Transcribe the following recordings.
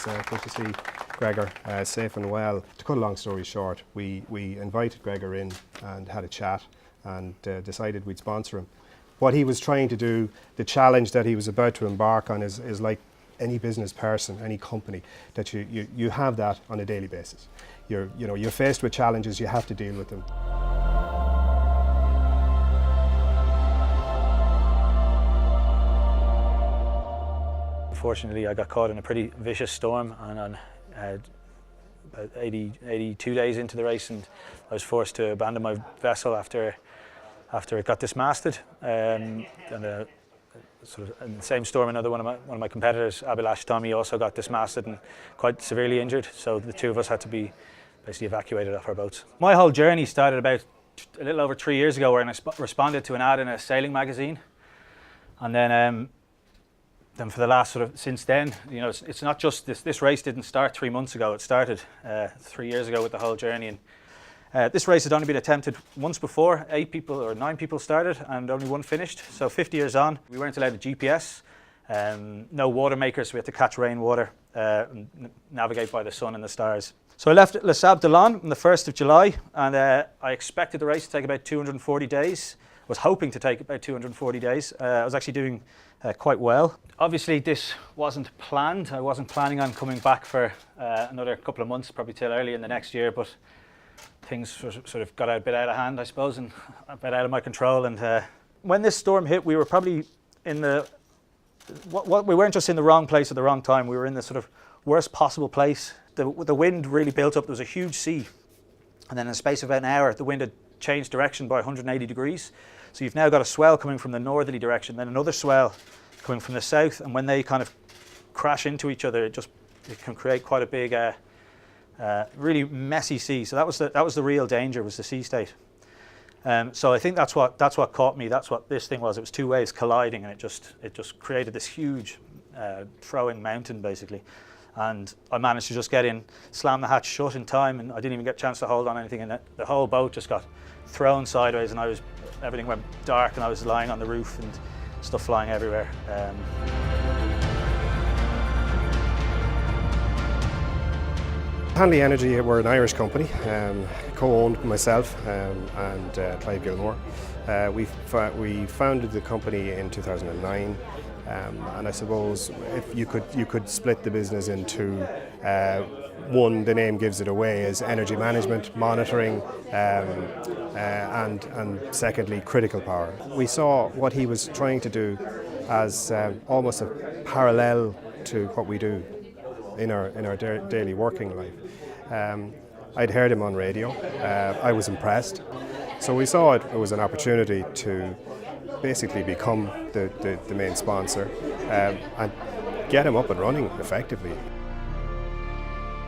It's good to see Gregor safe and well. To cut a long story short, we invited Gregor in and had a chat and decided we'd sponsor him. What he was trying to do, the challenge that he was about to embark on is like any business person, any company, that you have that on a daily basis. You're faced with challenges, you have to deal with them. Unfortunately, I got caught in a pretty vicious storm, and on about 82 days into the race, and I was forced to abandon my vessel after it got dismasted. And sort of in the same storm, another one of my competitors, Abhilash Tommy, also got dismasted and quite severely injured. So the two of us had to be basically evacuated off our boats. My whole journey started about a little over 3 years ago, when I responded to an ad in a sailing magazine, and then for the last since then, it's not just this race didn't start 3 months ago. It started 3 years ago with the whole journey. And this race had only been attempted once before. 8 people or 9 people started and only one finished. So 50 years on, we weren't allowed a GPS, no water makers. So we had to catch rainwater, and navigate by the sun and the stars. So I left Les Sables d'Olonne on the 1st of July, and I expected the race to take about 240 days. I was hoping to take about 240 days. I was actually doing quite well. Obviously this wasn't planned. I wasn't planning on coming back for another couple of months, probably till early in the next year, but things sort of got a bit out of hand, I suppose, and a bit out of my control. And when this storm hit, we were probably in we weren't just in the wrong place at the wrong time. We were in the sort of worst possible place. The wind really built up. There was a huge sea, and then in the space of about an hour, the wind had changed direction by 180 degrees. So you've now got a swell coming from the northerly direction, then another swell coming from the south, and when they kind of crash into each other, it can create quite a big, really messy sea. So that was the real danger, was the sea state. So I think that's what caught me. That's what this thing was. It was two waves colliding, and it just created this huge throwing mountain, basically. And I managed to just get in, slam the hatch shut in time, and I didn't even get a chance to hold on anything, and the whole boat just got thrown sideways, and everything went dark, and I was lying on the roof and stuff flying everywhere. Hanley Energy, we're an Irish company, co-owned by myself and Clive Gilmore. We founded the company in 2009, and I suppose if you could split the business into one, the name gives it away, is energy management, monitoring, and secondly, critical power. We saw what he was trying to do as almost a parallel to what we do in our daily working life. I'd heard him on radio. I was impressed. So we saw it was an opportunity to basically become the main sponsor and get him up and running effectively.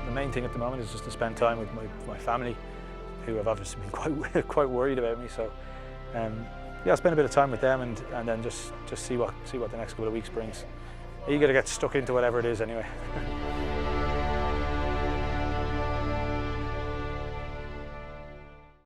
The main thing at the moment is just to spend time with my family, who have obviously been quite worried about me. So yeah, spend a bit of time with them, and then just see what the next couple of weeks brings. Eager to get stuck into whatever it is anyway.